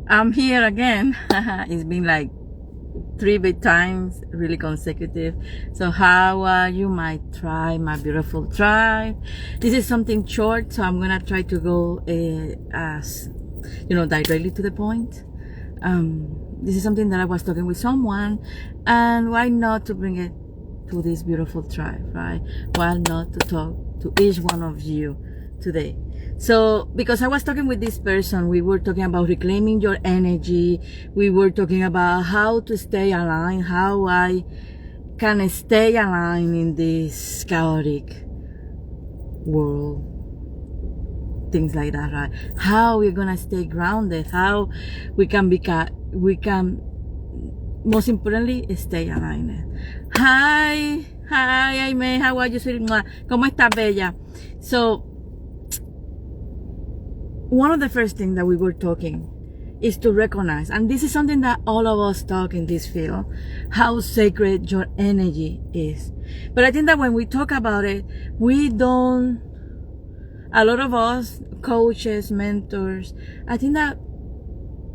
I'm here again. It's been like 3 big times, really consecutive. So how are you, my tribe, my beautiful tribe? This is something short, so I'm gonna try to go as directly to the point. This is something that I was talking with someone, and why not to bring it to this beautiful tribe, right? Why not to talk to each one of you today? So, because I was talking with this person, we were talking about reclaiming your energy. We were talking about how to stay aligned, how I can stay aligned in this chaotic world. Things like that, right? How we're gonna stay grounded, how we can most importantly, stay aligned. Hi, Aime, how are you, sweetie? ¿Cómo estás, bella? So, one of the first things that we were talking is to recognize, and this is something that all of us talk in this field, how sacred your energy is. But I think that when we talk about it, a lot of us, coaches, mentors, I think that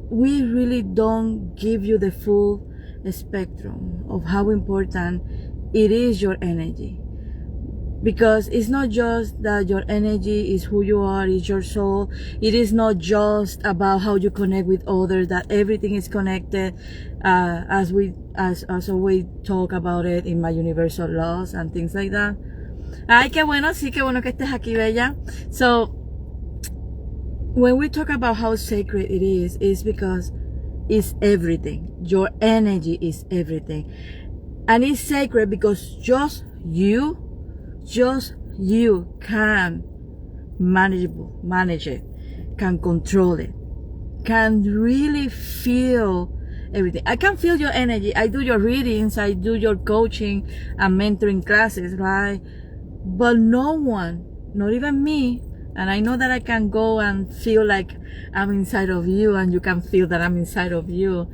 we really don't give you the full spectrum of how important it is, your energy. Because it's not just that your energy is who you are, it's your soul. It is not just about how you connect with others, that everything is connected, as we talk about it in my universal laws and things like that. Ay, qué bueno, sí, qué bueno que estés aquí, bella. So, when we talk about how sacred it is because it's everything. Your energy is everything. And it's sacred because just you can manage it, can control it, can really feel everything. I can feel your energy. I do your readings, I do your coaching and mentoring classes, right? But no one, not even me, and I know that I can go and feel like I'm inside of you and you can feel that I'm inside of you,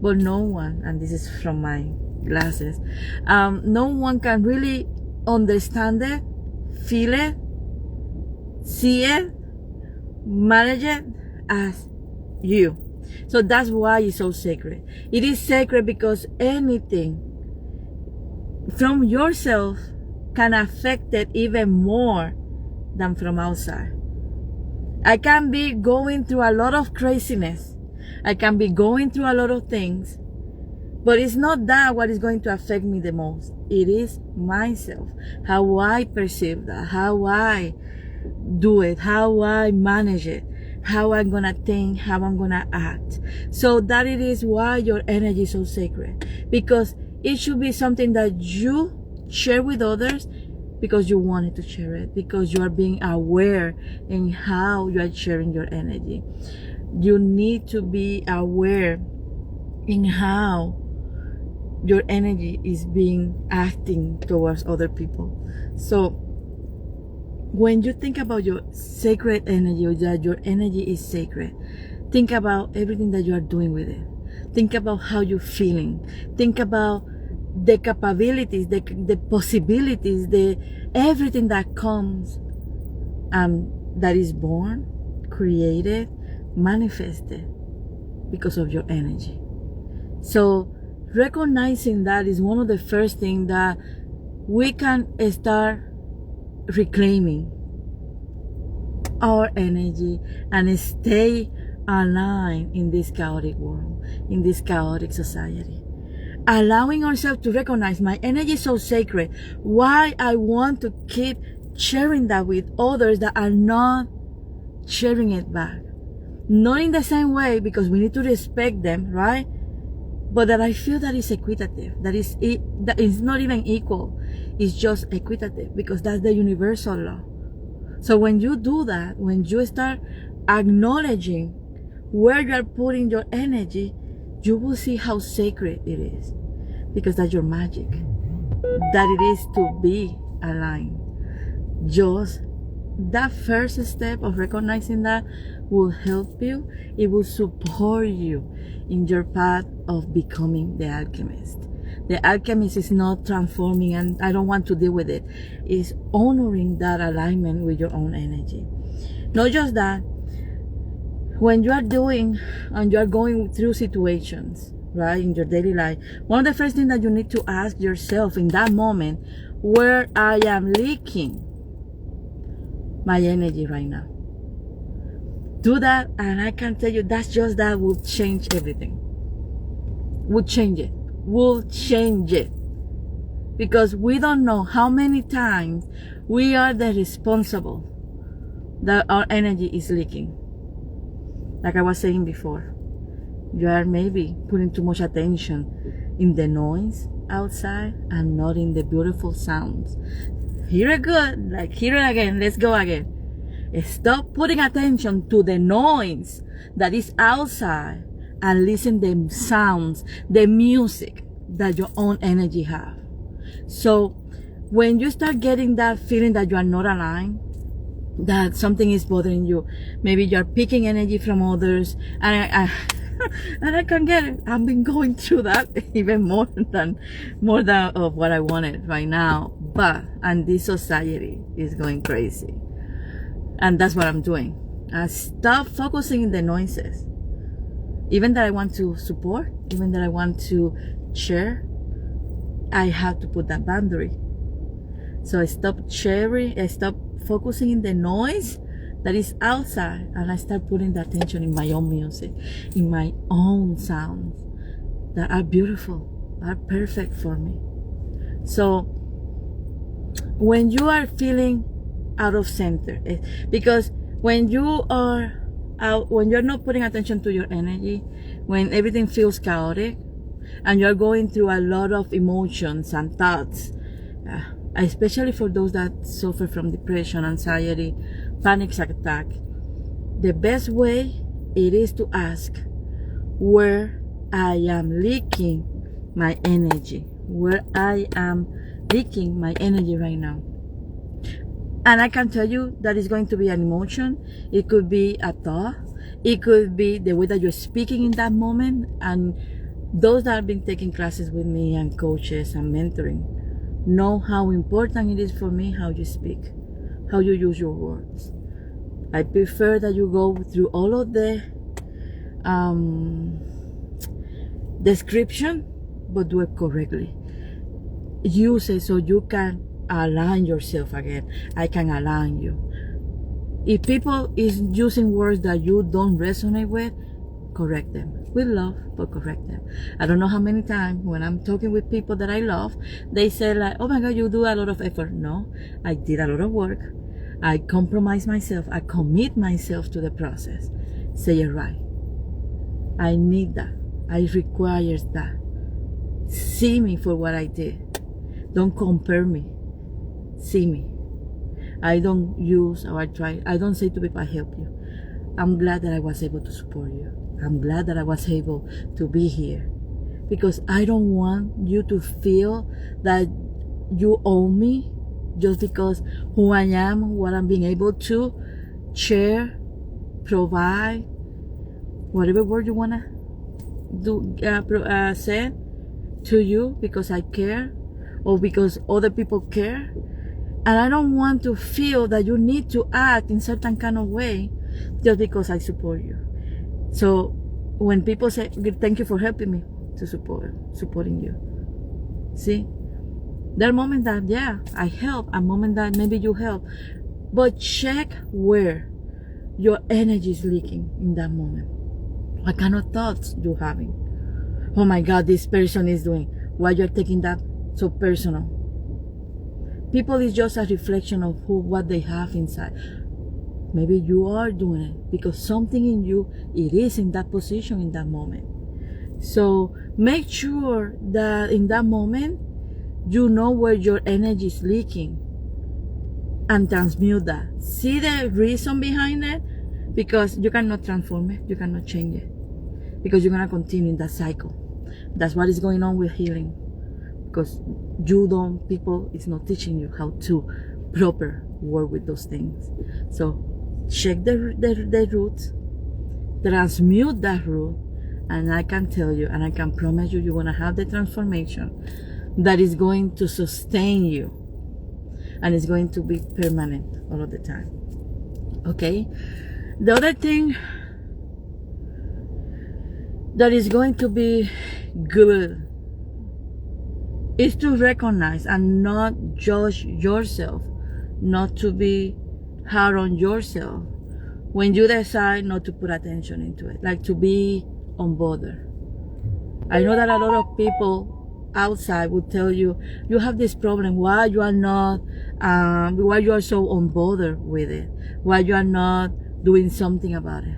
but no one, and this is from my glasses, no one can really understand it, feel it, see it, manage it as you. So that's why it's so sacred. It is sacred because anything from yourself can affect it even more than from outside. I can be going through a lot of craziness. I can be going through a lot of things, but it's not that what is going to affect me the most. It is myself, how I perceive that, how I do it, how I manage it, how I'm gonna think, how I'm gonna act. So that it is why your energy is so sacred, because it should be something that you share with others because you wanted to share it, because you are being aware in how you are sharing your energy. You need to be aware in how your energy is being acting towards other people. So when you think about your sacred energy, or that your energy is sacred, think about everything that you are doing with it. Think about how you're feeling. Think about the capabilities, the possibilities, everything that comes, that is born, created, manifested because of your energy. So recognizing that is one of the first things that we can start reclaiming our energy and stay aligned in this chaotic world, in this chaotic society. Allowing ourselves to recognize my energy is so sacred. Why I want to keep sharing that with others that are not sharing it back. Not in the same way, because we need to respect them, right? But that I feel that is equitative, that is not even equal, it's just equitative, because that's the universal law. So when you do that, when you start acknowledging where you are putting your energy, you will see how sacred it is, because that's your magic, that it is to be aligned. Just that first step of recognizing that will help you. It will support you in your path of becoming the alchemist. The alchemist is not transforming, and I don't want to deal with it. It's honoring that alignment with your own energy. Not just that, when you are doing and you are going through situations, right, in your daily life, one of the first things that you need to ask yourself in that moment, where I am leaking my energy right now. Do that, and I can tell you that will change everything. Will change it. Will change it. Because we don't know how many times we are the responsible that our energy is leaking. Like I was saying before, you are maybe putting too much attention in the noise outside and not in the beautiful sounds. Hear it good, like hear it again, let's go again. Stop putting attention to the noise that is outside and listen to the sounds, the music that your own energy have. So when you start getting that feeling that you are not aligned, that something is bothering you, maybe you're picking energy from others, and I can get it. I've been going through that even more than of what I wanted right now. And this society is going crazy, and that's what I'm doing. I stop focusing in the noises, even that I want to support, even that I want to share. I have to put that boundary. So I stop sharing, I stop focusing in the noise that is outside, and I start putting the attention in my own music, in my own sounds that are beautiful, are perfect for me. So when you are feeling out of center, because when you are out, when you're not putting attention to your energy, when everything feels chaotic, and you're going through a lot of emotions and thoughts, especially for those that suffer from depression, anxiety, panic attack, the best way it is to ask where I am leaking my energy, where I am leaking my energy right now. And I can tell you that it's going to be an emotion. It could be a thought. It could be the way that you're speaking in that moment. And those that have been taking classes with me and coaches and mentoring know how important it is for me how you speak, how you use your words. I prefer that you go through all of the description, but do it correctly. Use it so you can align yourself again. I can align you. If people is using words that you don't resonate with, correct them with love, but correct them. I don't know how many times when I'm talking with people that I love, they say like, oh my God, you do a lot of effort. No, I did a lot of work. I compromise myself. I commit myself to the process. Say it right. I need that. I require that. See me for what I did. Don't compare me. See me. I don't use or I don't say to people, I help you. I'm glad that I was able to support you. I'm glad that I was able to be here, because I don't want you to feel that you owe me just because who I am, what I'm being able to share, provide, whatever word you want to do, say to you, because I care or because other people care. And I don't want to feel that you need to act in certain kind of way just because I support you. So when people say, thank you for helping me, to supporting you. See? There are moments that, yeah, I help, a moment that maybe you help. But check where your energy is leaking in that moment. What kind of thoughts you're having? Oh my God, this person is doing. Why you're taking that so personal? People is just a reflection of what they have inside. Maybe you are doing it because something in you, it is in that position in that moment. So make sure that in that moment, you know where your energy is leaking and transmute that. See the reason behind it, because you cannot transform it, you cannot change it, because you're going to continue in that cycle. That's what is going on with healing, because people is not teaching you how to proper work with those things. So check the roots, transmute that root, and I can tell you, and I can promise you, you're going to have the transformation that is going to sustain you, and it's going to be permanent all of the time. Okay? The other thing that is going to be good is to recognize and not judge yourself, not to be hard on yourself when you decide not to put attention into it, like to be unbothered. I know that a lot of people outside will tell you, you have this problem, why you are not, why you are so unbothered with it, why you are not doing something about it.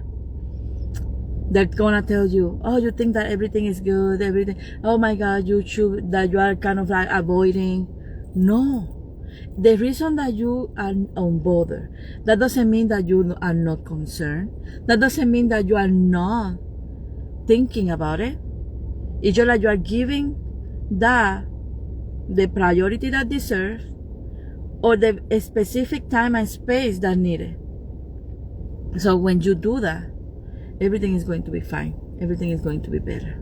They're gonna tell you, oh, you think that everything is good, everything, oh my God, that you are kind of like avoiding. No. The reason that you are unbothered, that doesn't mean that you are not concerned. That doesn't mean that you are not thinking about it. It's just like you are giving that the priority that deserves, or the specific time and space that needed. So when you do that, everything is going to be fine. Everything is going to be better.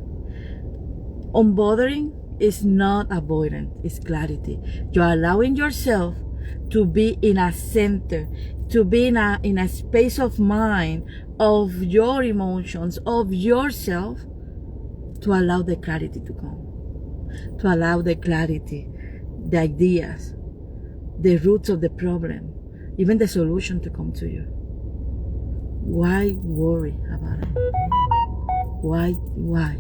Unbothering is not avoidance, it's clarity. You're allowing yourself to be in a center, to be in a space of mind, of your emotions, of yourself, to allow the clarity to come. To allow the clarity, the ideas, the roots of the problem, even the solution to come to you. Why worry about it? Why?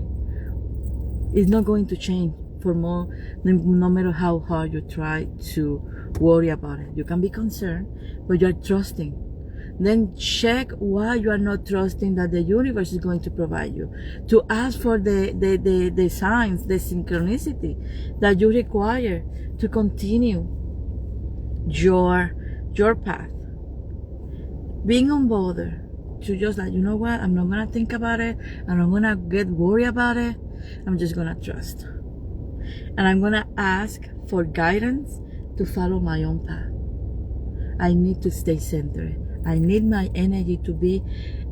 It's not going to change for more, no matter how hard you try to worry about it. You can be concerned, but you're trusting. Then check why you are not trusting that the universe is going to provide you. To ask for the signs, the synchronicity that you require to continue your path. Being unbothered, to just like, you know what, I'm not gonna think about it, I'm not gonna get worried about it, I'm just gonna trust. And I'm gonna ask for guidance to follow my own path. I need to stay centered. I need my energy to be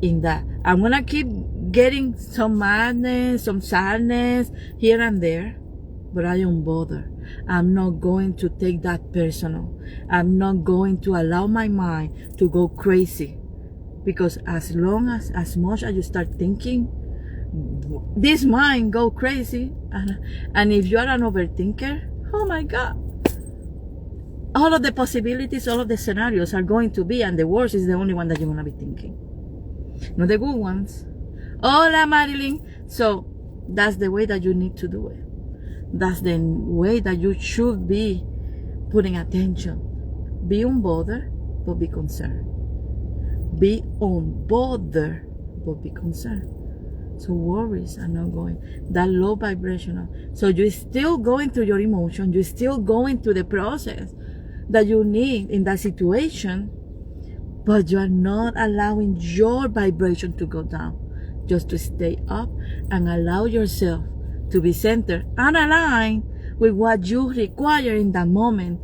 in that. I'm gonna keep getting some madness, some sadness here and there, but I am bothered. I'm not going to take that personal. I'm not going to allow my mind to go crazy, because as much as you start thinking, this mind go crazy. And if you are an overthinker, oh my God, all of the possibilities, all of the scenarios are going to be, and the worst is the only one that you're going to be thinking, not the good ones. Hola, Marilyn. So that's the way that you need to do it. That's the way that you should be putting attention. Be unbothered, but be concerned. Be unbothered, but be concerned. So worries are not going. That low vibrational. So you're still going through your emotion. You're still going through the process that you need in that situation, but you are not allowing your vibration to go down. Just to stay up and allow yourself to be centered and aligned with what you require in that moment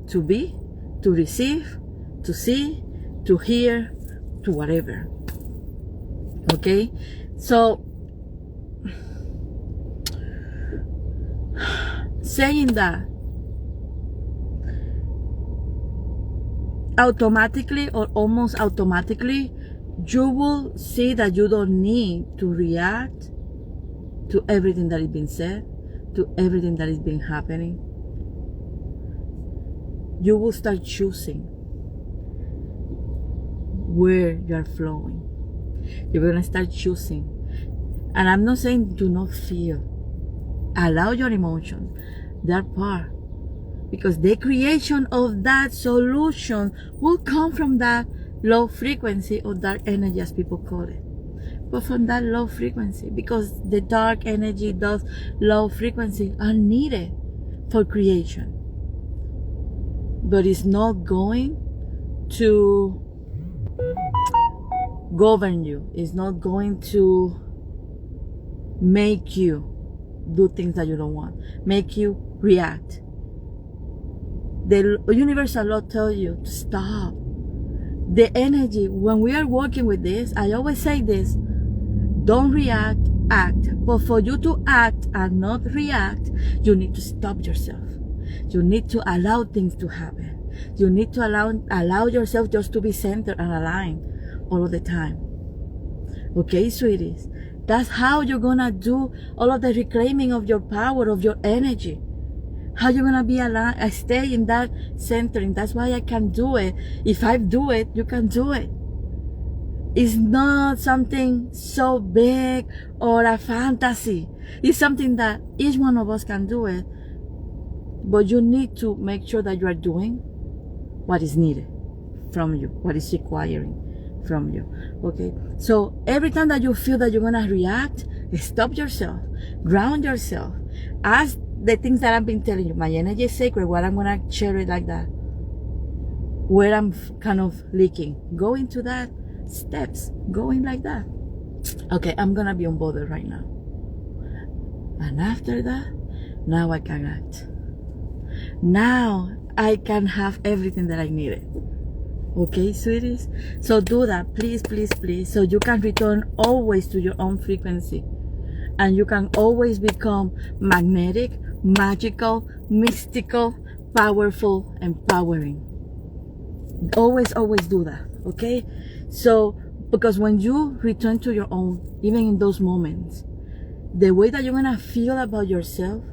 to be, to receive, to see, to hear, to whatever. Okay? So, saying that, automatically or almost automatically, you will see that you don't need to react to everything that is being said, to everything that is being happening. You will start choosing where you are flowing. You're going to start choosing. And I'm not saying do not feel. Allow your emotions. They're part. Because the creation of that solution will come from that low frequency or dark energy, as people call it. But from that low frequency, because the dark energy, those low frequency are needed for creation. But it's not going to govern you. It's not going to make you do things that you don't want, make you react. The universal law tells you to stop. The energy, when we are working with this, I always say this, don't react, act. But for you to act and not react, you need to stop yourself. You need to allow things to happen. You need to allow yourself just to be centered and aligned all of the time. Okay, sweeties? That's how you're gonna do all of the reclaiming of your power, of your energy. How you're gonna be alive, I stay in that centering. That's why I can do it. If I do it, you can do it. It's not something so big or a fantasy. It's something that each one of us can do it. But you need to make sure that you are doing what is needed from you, what is requiring from you. Okay? So every time that you feel that you're gonna react, stop yourself, ground yourself, ask the things that I've been telling you. My energy is sacred. What I'm gonna share it like that. Where I'm kind of leaking. Go into that steps. Going like that. Okay, I'm gonna be unbothered right now. And after that, now I can act. Now I can have everything that I needed. Okay, sweeties? So do that, please, please, please. So you can return always to your own frequency. And you can always become magnetic, magical, mystical, powerful, empowering. Always, always do that, okay? So, because when you return to your own, even in those moments, the way that you're gonna feel about yourself,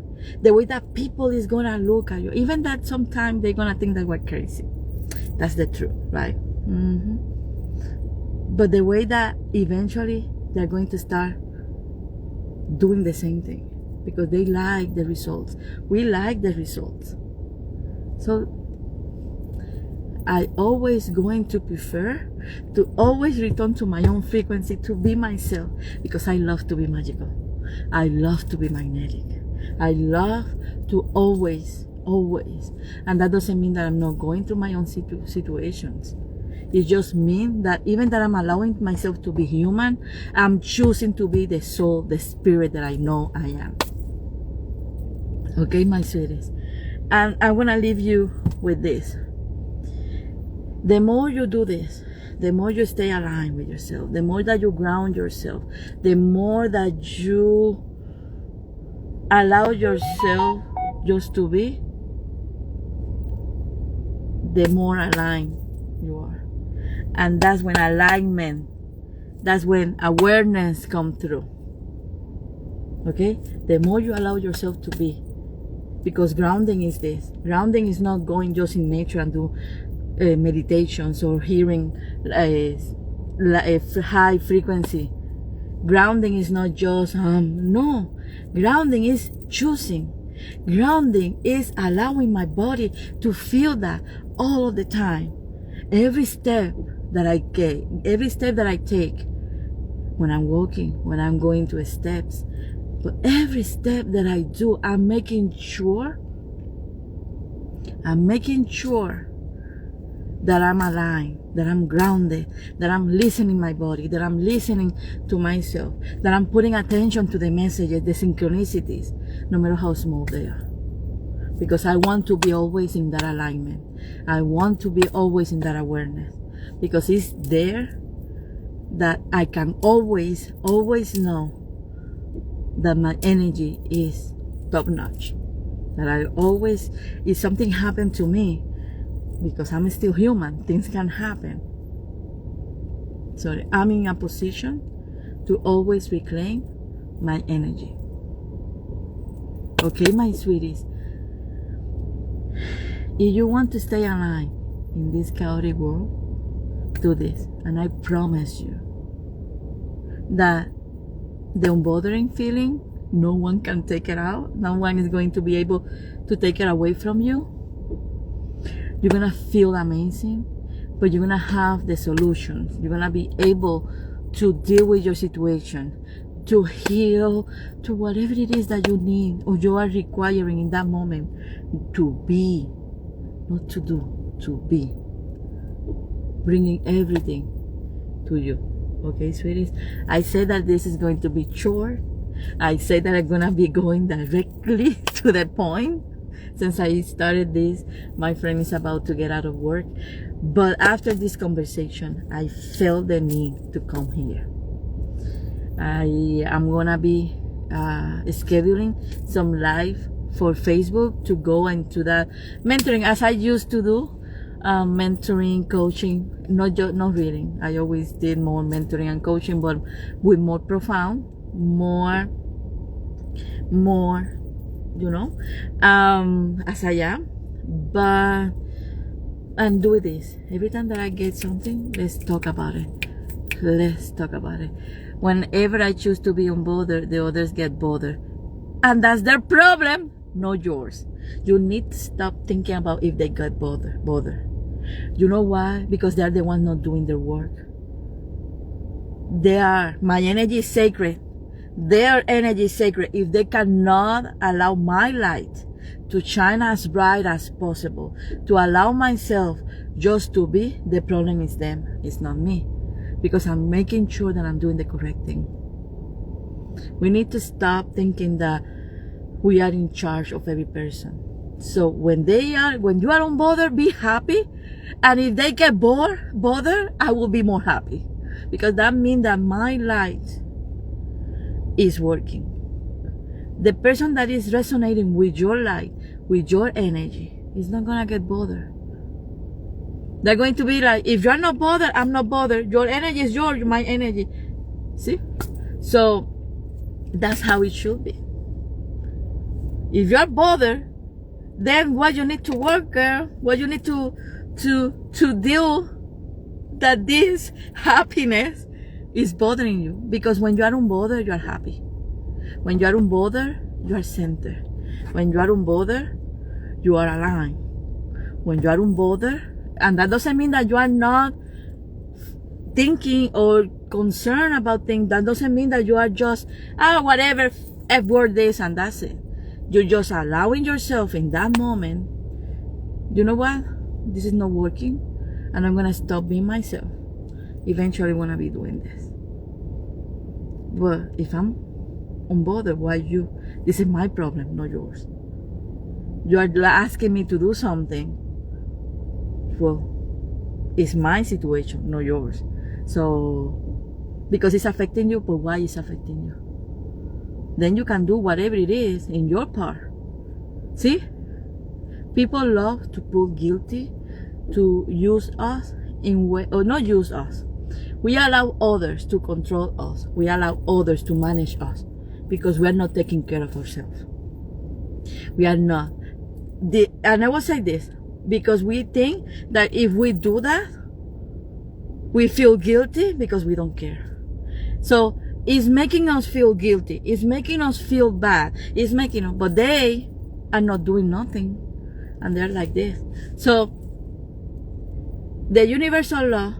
the way that people is gonna look at you, even that sometimes they're gonna think that we're crazy. That's the truth, right? But the way that eventually they're going to start doing the same thing because they like the results. We like the results. So I always going to prefer to always return to my own frequency, to be myself, because I love to be magical. I love to be magnetic. I love to always, and that doesn't mean that I'm not going through my own situations. It just means that even that I'm allowing myself to be human, I'm choosing to be the soul, the spirit that I know I am. Okay, my sweeties? And I want to leave you with this. The more you do this, the more you stay aligned with yourself, the more that you ground yourself, the more that you allow yourself just to be, the more aligned you are. And that's when alignment, that's when awareness comes through. Okay? The more you allow yourself to be. Because grounding is this. Grounding is not going just in nature and do meditations or hearing a high frequency. Grounding is not just, no. Grounding is choosing. Grounding is allowing my body to feel that all of the time. Every step that I take, when I'm walking, when I'm going to steps, but every step that I do, I'm making sure that I'm aligned, that I'm grounded, that I'm listening my body, that I'm listening to myself, that I'm putting attention to the messages, the synchronicities, no matter how small they are. Because I want to be always in that alignment. I want to be always in that awareness. Because it's there that I can always know that my energy is top notch. That I always, if something happened to me, because I'm still human, things can happen. So I'm in a position to always reclaim my energy. Okay, my sweeties? If you want to stay alive in this chaotic world, do this. And I promise you that the unbothering feeling, no one can take it out. No one is going to be able to take it away from you. You're going to feel amazing, but you're going to have the solutions. You're going to be able to deal with your situation, to heal, to whatever it is that you need or you are requiring in that moment to be, not to do, to be. Bringing everything to you. Okay, sweeties? I said that this is going to be short. I said that I'm going to be going directly to the point. Since I started this, my friend is about to get out of work. But after this conversation, I felt the need to come here. I am going to be scheduling some live for Facebook to go into that mentoring as I used to do. Mentoring, coaching, not reading. I always did more mentoring and coaching, but with more profound, more, you know, as I am. But, and do this. Every time that I get something, let's talk about it. Let's talk about it. Whenever I choose to be unbothered, the others get bothered. And that's their problem, not yours. You need to stop thinking about if they got bothered. You know why? Because they're the ones not doing their work. My energy is sacred. Their energy is sacred. If they cannot allow my light to shine as bright as possible, to allow myself just to be, the problem is them. It's not me. Because I'm making sure that I'm doing the correct thing. We need to stop thinking that we are in charge of every person. So when you are unbothered, be happy. And if they get bothered, I will be more happy. Because that means that my light is working. The person that is resonating with your light, with your energy, is not gonna get bothered. They're going to be like, if you're not bothered, I'm not bothered. Your energy is yours, my energy. See? So that's how it should be. If you're bothered, then what you need to work, girl, what you need to deal that this happiness is bothering you. Because when you are unbothered, you are happy. When you are unbothered, you are centered. When you are unbothered, you are aligned. When you are unbothered, and that doesn't mean that you are not thinking or concerned about things. That doesn't mean that you are just, whatever, F word this and that's it. You're just allowing yourself in that moment, you know what? This is not working, and I'm going to stop being myself. Eventually, I'm going to be doing this. But if I'm unbothered, why you? This is my problem, not yours. You are asking me to do something. Well, it's my situation, not yours. So, because it's affecting you, but why it's affecting you? Then you can do whatever it is in your part. See? People love to feel guilty, to use us in way, or not use us. We allow others to control us. We allow others to manage us because we are not taking care of ourselves. We are not. And I will say this, because we think that if we do that, we feel guilty because we don't care. So it's making us feel guilty. It's making us feel bad. It's making us, but they are not doing nothing. And they're like this. So the universal law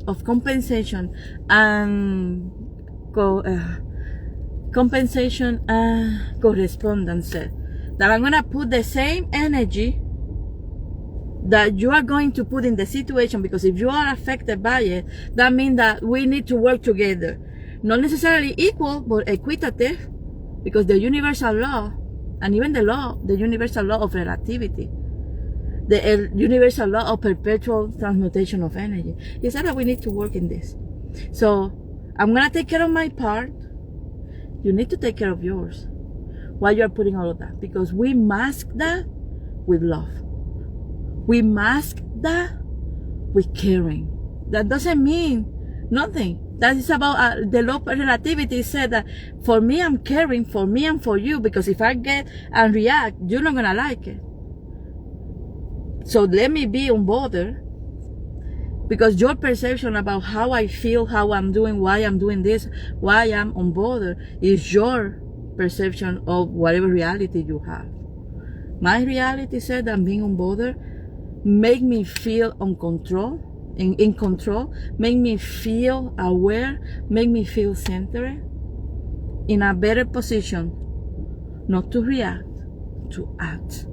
of compensation and correspondence said that I'm going to put the same energy that you are going to put in the situation, because if you are affected by it, that means that we need to work together. Not necessarily equal, but equitative, because the universal law, and even the universal law of relativity, the universal law of perpetual transmutation of energy, is that we need to work in this. So I'm going to take care of my part. You need to take care of yours. Why you are putting all of that? Because we mask that with love. We mask that with caring. That doesn't mean nothing. That is about the law of relativity. Said that for me, I'm caring, for me and for you, because if I get and react, you're not going to like it. So let me be unbothered, because your perception about how I feel, how I'm doing, why I'm doing this, why I'm unbothered, is your perception of whatever reality you have. My reality said that being unbothered make me feel in control, make me feel aware, make me feel centered, in a better position, not to react, to act.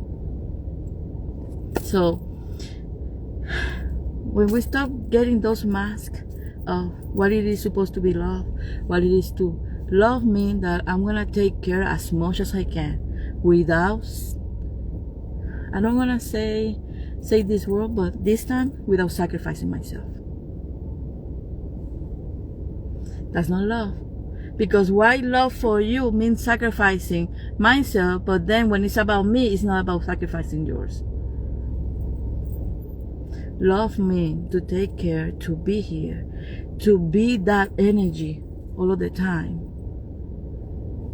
So when we stop getting those masks of what it is supposed to be love, what it is to love means that I'm gonna take care as much as I can without, I don't wanna say this word, but this time without sacrificing myself. That's not love. Because why love for you means sacrificing myself, but then when it's about me, it's not about sacrificing yours. Love means to take care, to be here, to be that energy all of the time.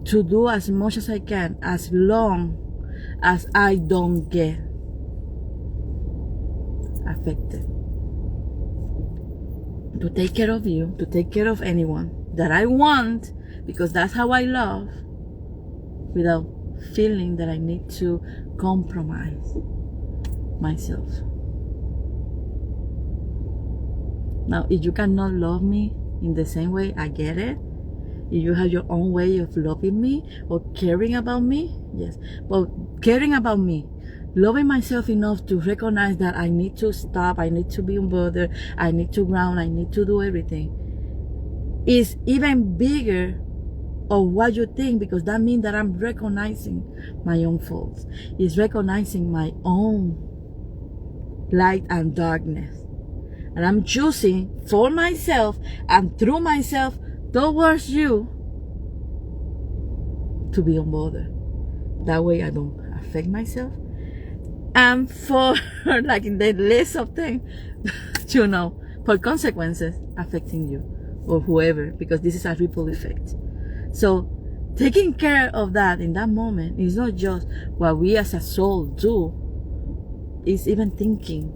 to do as much as I can, as long as I don't get affected. To take care of you, to take care of anyone that I want, because that's how I love, without feeling that I need to compromise myself. Now, if you cannot love me in the same way, I get it. If you have your own way of loving me or caring about me, yes. But caring about me, loving myself enough to recognize that I need to stop, I need to be unbothered, I need to ground, I need to do everything, is even bigger of what you think, because that means that I'm recognizing my own faults. It's recognizing my own light and darkness. And I'm choosing for myself and through myself towards you to be unbothered. That way I don't affect myself. And for, like in the list of things, you know, for consequences affecting you or whoever, because this is a ripple effect. So taking care of that in that moment is not just what we as a soul do, it's even thinking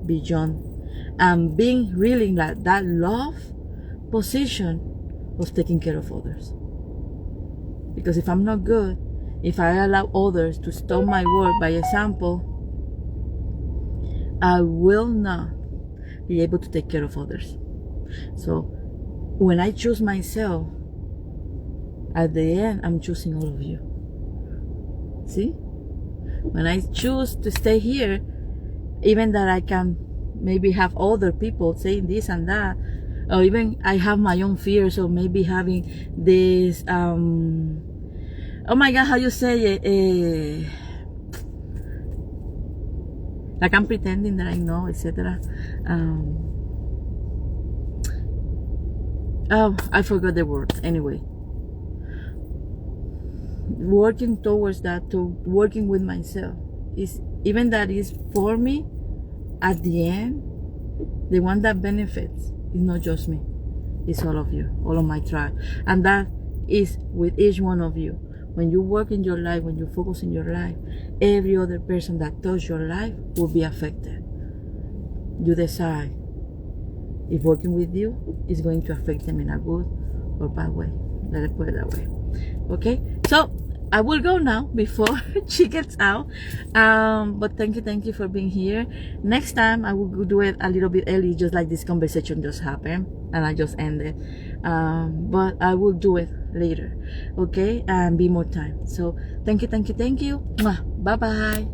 beyond and being really in that love position of taking care of others. Because if I'm not good, if I allow others to stop my work by example, I will not be able to take care of others. So when I choose myself, at the end, I'm choosing all of you. See? When I choose to stay here, even that I can maybe have other people saying this and that, or even I have my own fears of maybe having this, oh my God, how you say it? Like I'm pretending that I know, etc. Oh, I forgot the word. Anyway, working towards that, to working with myself, is even that is for me. At the end, the one that benefits is not just me, it's all of you, all of my tribe. And that is with each one of you. When you work in your life, when you focus in your life, every other person that touches your life will be affected. You decide if working with you is going to affect them in a good or bad way. Let it put it that way. Okay? So I will go now before she gets out. But thank you for being here. Next time I will do it a little bit early, just like this conversation just happened and I just ended. But I will do it later, okay, and be more time. So thank you. Bye bye.